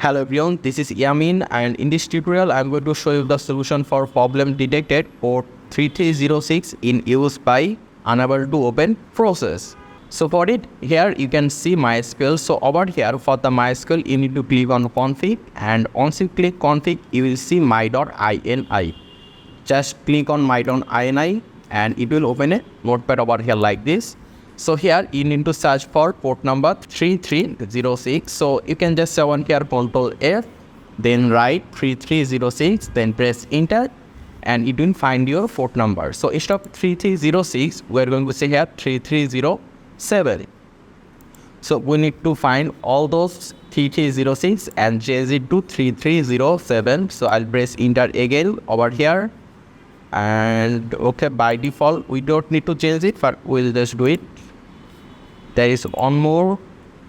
Hello everyone, this is Yamin, and in this tutorial I am going to show you the solution for problem detected port 3306 in use by unable to open process. So for it, here you can see MySQL. So over here for the MySQL you need to click on config, and once you click config you will see my.ini. Just click on my.ini and it will open a notepad over here like this. So here you need to search for port number 3306. So you can just search here Ctrl F, then write 3306, then press enter, and it will find your port number. So instead of 3306, we are going to say here 3307. So we need to find all those 3306 and change it to 3307. So I'll press enter again over here. And okay, by default we don't need to change it, but we'll just do it. There is one more,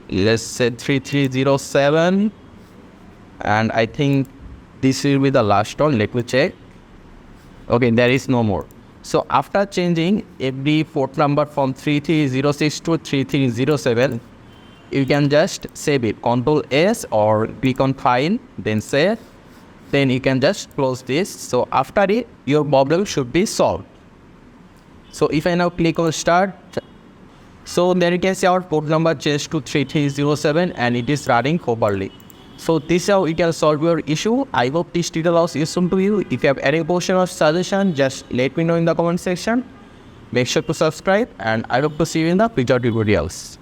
let's say 3307, and I think this will be the last one. Let me check. Okay, there is no more. So after changing every port number from 3306 to 3307, you can just save it, Ctrl S, or click on file, then save. Then you can just close this. So after it, your problem should be solved. So if I now click on start, so there you can see our port number changed to 3307 and it is running properly. So this is how you can solve your issue. I hope this tutorial was useful to you. If you have any question or suggestion, just let me know in the comment section. Make sure to subscribe, and I hope to see you in the future tutorials.